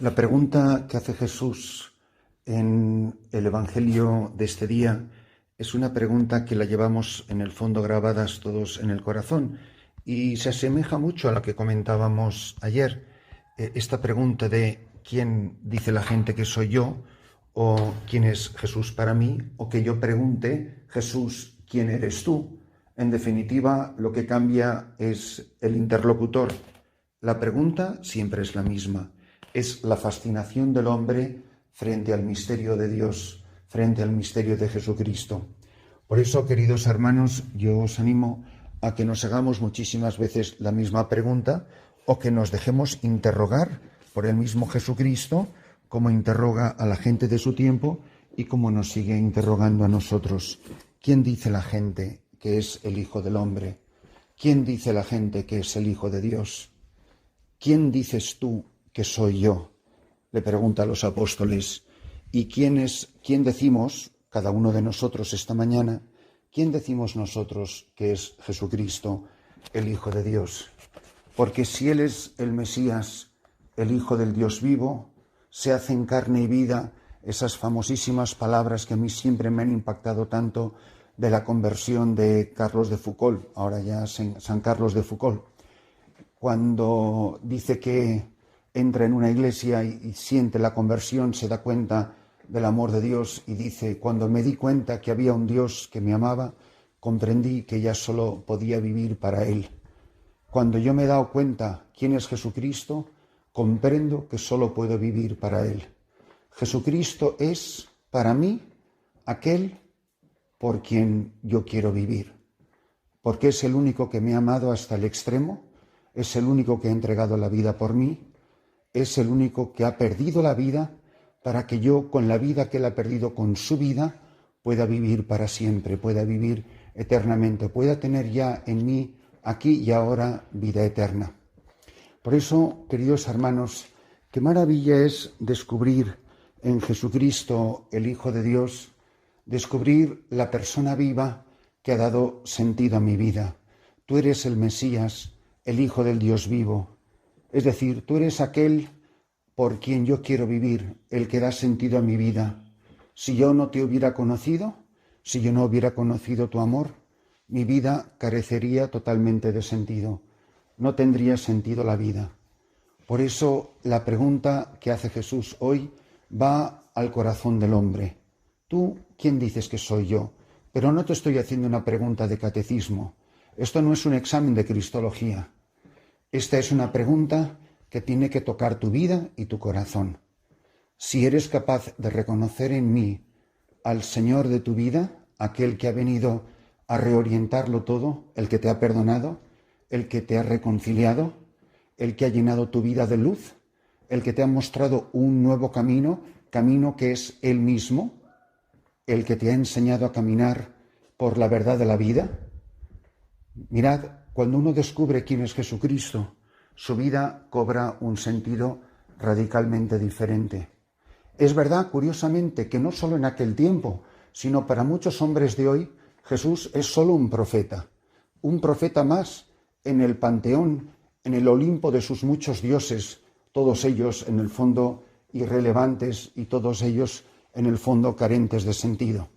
La pregunta que hace Jesús en el Evangelio de este día es una pregunta que la llevamos en el fondo grabadas todos en el corazón y se asemeja mucho a la que comentábamos ayer. Esta pregunta de ¿quién dice la gente que soy yo? O ¿quién es Jesús para mí? O que yo pregunte, Jesús, ¿quién eres tú? En definitiva, lo que cambia es el interlocutor. La pregunta siempre es la misma. Es la fascinación del hombre frente al misterio de Dios, frente al misterio de Jesucristo. Por eso, queridos hermanos, yo os animo a que nos hagamos muchísimas veces la misma pregunta o que nos dejemos interrogar por el mismo Jesucristo, como interroga a la gente de su tiempo y como nos sigue interrogando a nosotros. ¿Quién dice la gente que es el Hijo del Hombre? ¿Quién dice la gente que es el Hijo de Dios? ¿Quién dices tú que soy yo? Le pregunta a los apóstoles. ¿Y quién decimos, cada uno de nosotros esta mañana, quién decimos nosotros que es Jesucristo, el Hijo de Dios? Porque si Él es el Mesías, el Hijo del Dios vivo, se hace en carne y vida, esas famosísimas palabras que a mí siempre me han impactado tanto de la conversión de Carlos de Foucauld, ahora ya San Carlos de Foucauld, cuando dice que entra en una iglesia y siente la conversión, se da cuenta del amor de Dios y dice, cuando me di cuenta que había un Dios que me amaba, comprendí que ya solo podía vivir para Él. Cuando yo me he dado cuenta quién es Jesucristo, comprendo que solo puedo vivir para Él. Jesucristo es, para mí, aquel por quien yo quiero vivir, porque es el único que me ha amado hasta el extremo, es el único que ha entregado la vida por mí, es el único que ha perdido la vida para que yo, con la vida que Él ha perdido con su vida, pueda vivir para siempre, pueda vivir eternamente, pueda tener ya en mí, aquí y ahora, vida eterna. Por eso, queridos hermanos, qué maravilla es descubrir en Jesucristo, el Hijo de Dios, descubrir la persona viva que ha dado sentido a mi vida. Tú eres el Mesías, el Hijo del Dios vivo. Es decir, tú eres aquel por quien yo quiero vivir, el que da sentido a mi vida. Si yo no te hubiera conocido, si yo no hubiera conocido tu amor, mi vida carecería totalmente de sentido. No tendría sentido la vida. Por eso la pregunta que hace Jesús hoy va al corazón del hombre. ¿Tú quién dices que soy yo? Pero no te estoy haciendo una pregunta de catecismo. Esto no es un examen de cristología. Esta es una pregunta que tiene que tocar tu vida y tu corazón. Si eres capaz de reconocer en mí al Señor de tu vida, aquel que ha venido a reorientarlo todo, el que te ha perdonado, el que te ha reconciliado, el que ha llenado tu vida de luz, el que te ha mostrado un nuevo camino, camino que es Él mismo, el que te ha enseñado a caminar por la verdad de la vida. Mirad, cuando uno descubre quién es Jesucristo, su vida cobra un sentido radicalmente diferente. Es verdad, curiosamente, que no solo en aquel tiempo, sino para muchos hombres de hoy, Jesús es solo un profeta más en el panteón, en el Olimpo de sus muchos dioses, todos ellos en el fondo irrelevantes y todos ellos en el fondo carentes de sentido.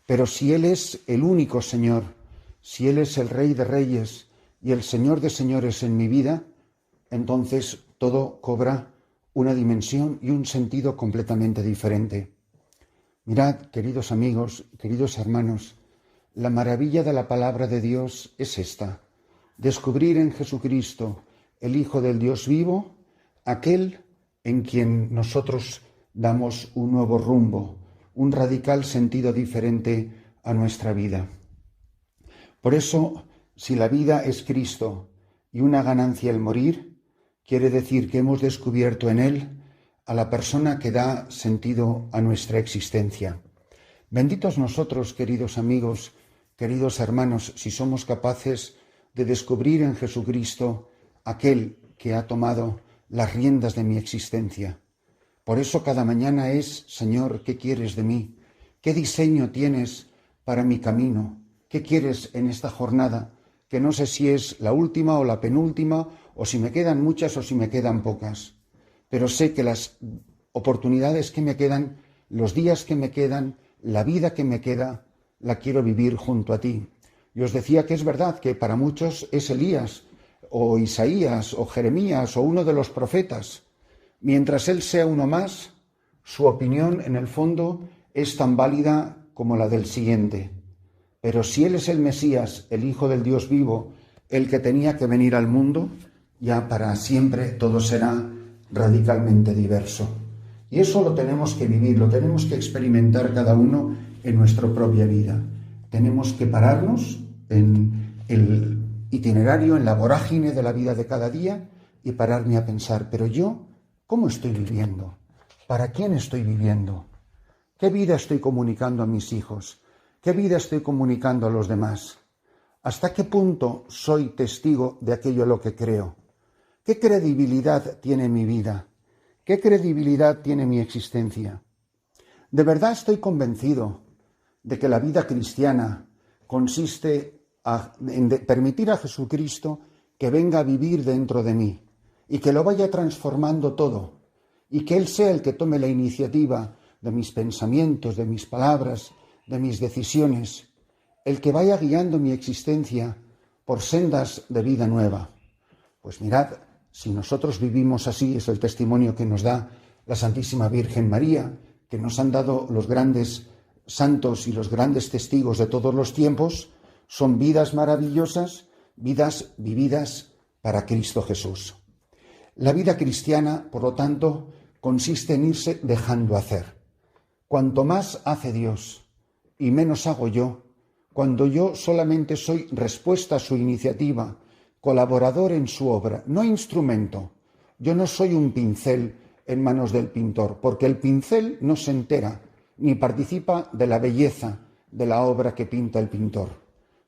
Pero si Él es el único Señor, si Él es el Rey de Reyes y el Señor de Señores en mi vida, entonces todo cobra una dimensión y un sentido completamente diferente. Mirad, queridos amigos, queridos hermanos, la maravilla de la palabra de Dios es esta: descubrir en Jesucristo, el Hijo del Dios vivo, aquel en quien nosotros damos un nuevo rumbo, un radical sentido diferente a nuestra vida. Por eso, si la vida es Cristo y una ganancia el morir, quiere decir que hemos descubierto en Él a la persona que da sentido a nuestra existencia. Benditos nosotros, queridos amigos, queridos hermanos, si somos capaces de descubrir en Jesucristo aquel que ha tomado las riendas de mi existencia. Por eso cada mañana es, Señor, ¿qué quieres de mí? ¿Qué diseño tienes para mi camino? ¿Qué quieres en esta jornada? Que no sé si es la última o la penúltima, o si me quedan muchas o si me quedan pocas. pero sé que las oportunidades que me quedan, los días que me quedan, la vida que me queda, la quiero vivir junto a ti. Y os decía que es verdad que para muchos es Elías, o Isaías, o Jeremías, o uno de los profetas. Mientras él sea uno más, su opinión, en el fondo, es tan válida como la del siguiente. Pero si él es el Mesías, el Hijo del Dios vivo, el que tenía que venir al mundo, ya para siempre todo será radicalmente diverso. Y eso lo tenemos que vivir, lo tenemos que experimentar cada uno en nuestra propia vida. Tenemos que pararnos en el itinerario, en la vorágine de la vida de cada día y pararme a pensar, pero yo, ¿cómo estoy viviendo? ¿Para quién estoy viviendo? ¿Qué vida estoy comunicando a mis hijos? ¿Qué vida estoy comunicando a los demás? ¿Hasta qué punto soy testigo de aquello a lo que creo? ¿Qué credibilidad tiene mi vida? ¿Qué credibilidad tiene mi existencia? De verdad estoy convencido de que la vida cristiana consiste en permitir a Jesucristo que venga a vivir dentro de mí y que lo vaya transformando todo y que Él sea el que tome la iniciativa de mis pensamientos, de mis palabras, de mis decisiones, el que vaya guiando mi existencia por sendas de vida nueva. Pues mirad, si nosotros vivimos así, es el testimonio que nos da la Santísima Virgen María, que nos han dado los grandes santos y los grandes testigos de todos los tiempos, son vidas maravillosas, vidas vividas para Cristo Jesús. La vida cristiana, por lo tanto, consiste en irse dejando hacer. Cuanto más hace Dios y menos hago yo, cuando yo solamente soy respuesta a su iniciativa, colaborador en su obra, no instrumento. Yo no soy un pincel en manos del pintor, porque el pincel no se entera ni participa de la belleza de la obra que pinta el pintor.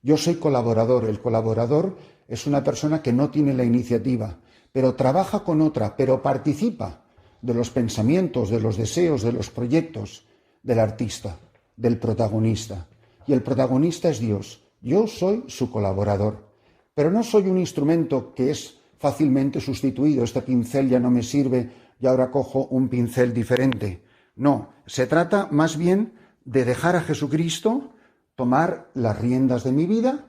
Yo soy colaborador. El colaborador es una persona que no tiene la iniciativa, pero trabaja con otra, pero participa de los pensamientos, de los deseos, de los proyectos del artista, del protagonista. Y el protagonista es Dios. Yo soy su colaborador. Pero no soy un instrumento que es fácilmente sustituido. Este pincel ya no me sirve y ahora cojo un pincel diferente. No, se trata más bien de dejar a Jesucristo tomar las riendas de mi vida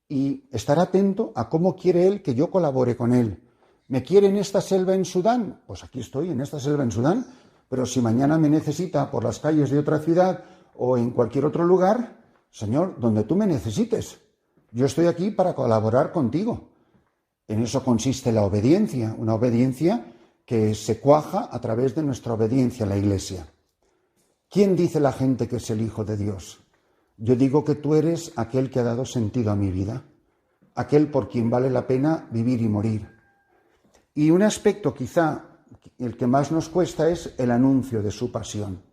y estar atento a cómo quiere Él que yo colabore con Él. ¿Me quiere en esta selva en Sudán? Pues aquí estoy, en esta selva en Sudán. Pero si mañana me necesita por las calles de otra ciudad o en cualquier otro lugar, Señor, donde tú me necesites. Yo estoy aquí para colaborar contigo. En eso consiste la obediencia, una obediencia que se cuaja a través de nuestra obediencia a la Iglesia. ¿Quién dice la gente que es el Hijo de Dios? Yo digo que tú eres aquel que ha dado sentido a mi vida, aquel por quien vale la pena vivir y morir. Y un aspecto quizá el que más nos cuesta es el anuncio de su pasión.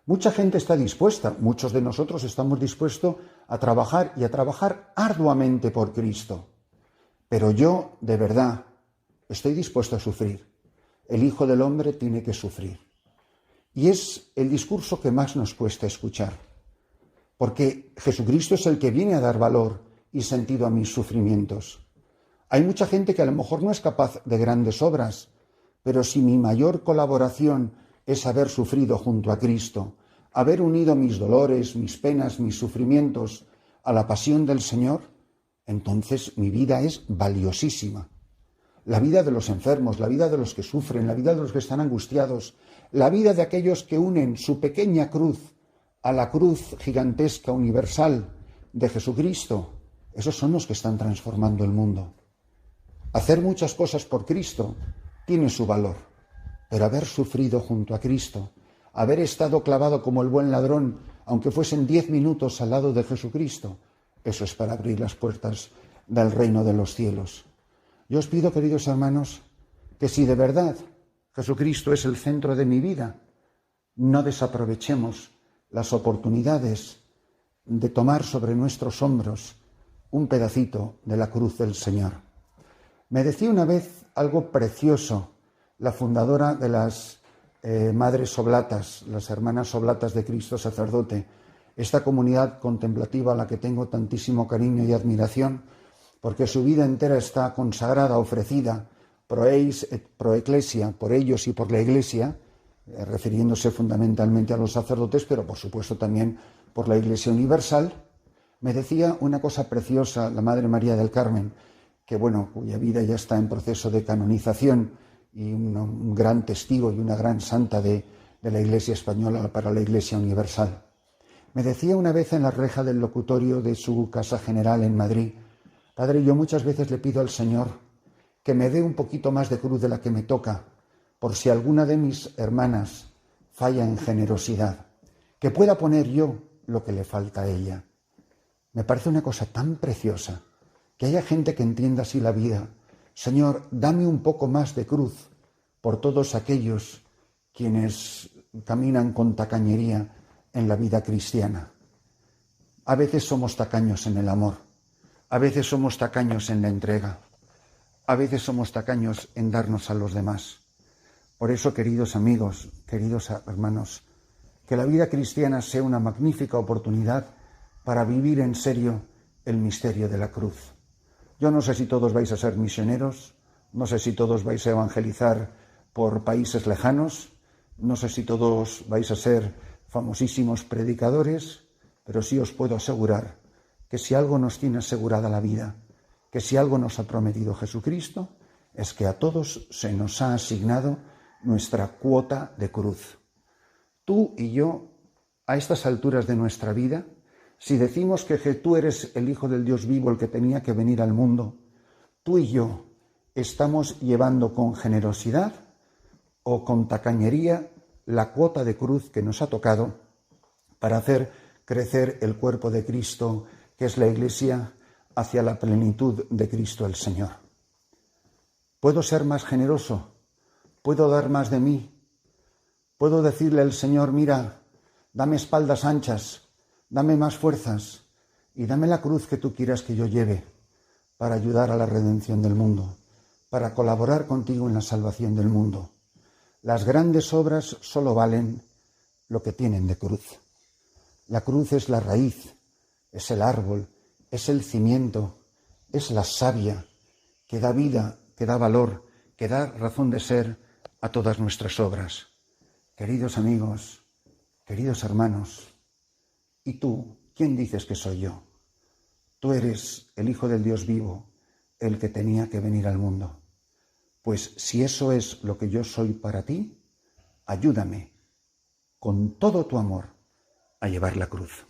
Mucha gente está dispuesta, muchos de nosotros estamos dispuestos a trabajar y a trabajar arduamente por Cristo. Pero yo, de verdad, estoy dispuesto a sufrir. El Hijo del Hombre tiene que sufrir. Y es el discurso que más nos cuesta escuchar. Porque Jesucristo es el que viene a dar valor y sentido a mis sufrimientos. Hay mucha gente que a lo mejor no es capaz de grandes obras, pero si mi mayor colaboración es haber sufrido junto a Cristo, haber unido mis dolores, mis penas, mis sufrimientos a la pasión del Señor, entonces mi vida es valiosísima. La vida de los enfermos, la vida de los que sufren, la vida de los que están angustiados, la vida de aquellos que unen su pequeña cruz a la cruz gigantesca, universal de Jesucristo, esos son los que están transformando el mundo. Hacer muchas cosas por Cristo tiene su valor, pero haber sufrido junto a Cristo, haber estado clavado como el buen ladrón, aunque fuesen 10 minutos al lado de Jesucristo, eso es para abrir las puertas del reino de los cielos. Yo os pido, queridos hermanos, que si de verdad Jesucristo es el centro de mi vida, no desaprovechemos las oportunidades de tomar sobre nuestros hombros un pedacito de la cruz del Señor. Me decía una vez algo precioso la fundadora de las Madres Oblatas, las Hermanas Oblatas de Cristo Sacerdote, esta comunidad contemplativa a la que tengo tantísimo cariño y admiración, porque su vida entera está consagrada, ofrecida pro eis et pro ecclesia, por ellos y por la Iglesia, refiriéndose fundamentalmente a los sacerdotes, pero por supuesto también por la Iglesia universal, me decía una cosa preciosa la Madre María del Carmen, cuya vida ya está en proceso de canonización y un gran testigo y una gran santa de la Iglesia española para la Iglesia universal. Me decía una vez en la reja del locutorio de su casa general en Madrid: Padre, yo muchas veces le pido al Señor que me dé un poquito más de cruz de la que me toca, por si alguna de mis hermanas falla en generosidad, que pueda poner yo lo que le falta a ella. Me parece una cosa tan preciosa que haya gente que entienda así la vida. Señor, dame un poco más de cruz por todos aquellos quienes caminan con tacañería en la vida cristiana. A veces somos tacaños en el amor, a veces somos tacaños en la entrega, a veces somos tacaños en darnos a los demás. Por eso, queridos amigos, queridos hermanos, que la vida cristiana sea una magnífica oportunidad para vivir en serio el misterio de la cruz. Yo no sé si todos vais a ser misioneros, no sé si todos vais a evangelizar por países lejanos, no sé si todos vais a ser famosísimos predicadores, pero sí os puedo asegurar que si algo nos tiene asegurada la vida, que si algo nos ha prometido Jesucristo, es que a todos se nos ha asignado nuestra cuota de cruz. Tú y yo, a estas alturas de nuestra vida, si decimos que tú eres el Hijo del Dios vivo, el que tenía que venir al mundo, tú y yo estamos llevando con generosidad o con tacañería la cuota de cruz que nos ha tocado para hacer crecer el cuerpo de Cristo, que es la Iglesia, hacia la plenitud de Cristo el Señor. ¿Puedo ser más generoso? ¿Puedo dar más de mí? ¿Puedo decirle al Señor: mira, dame espaldas anchas, dame más fuerzas y dame la cruz que tú quieras que yo lleve para ayudar a la redención del mundo, para colaborar contigo en la salvación del mundo? Las grandes obras solo valen lo que tienen de cruz. La cruz es la raíz, es el árbol, es el cimiento, es la savia que da vida, que da valor, que da razón de ser a todas nuestras obras. Queridos amigos, queridos hermanos, ¿y tú quién dices que soy yo? Tú eres el Hijo del Dios vivo, el que tenía que venir al mundo. Pues si eso es lo que yo soy para ti, ayúdame con todo tu amor a llevar la cruz.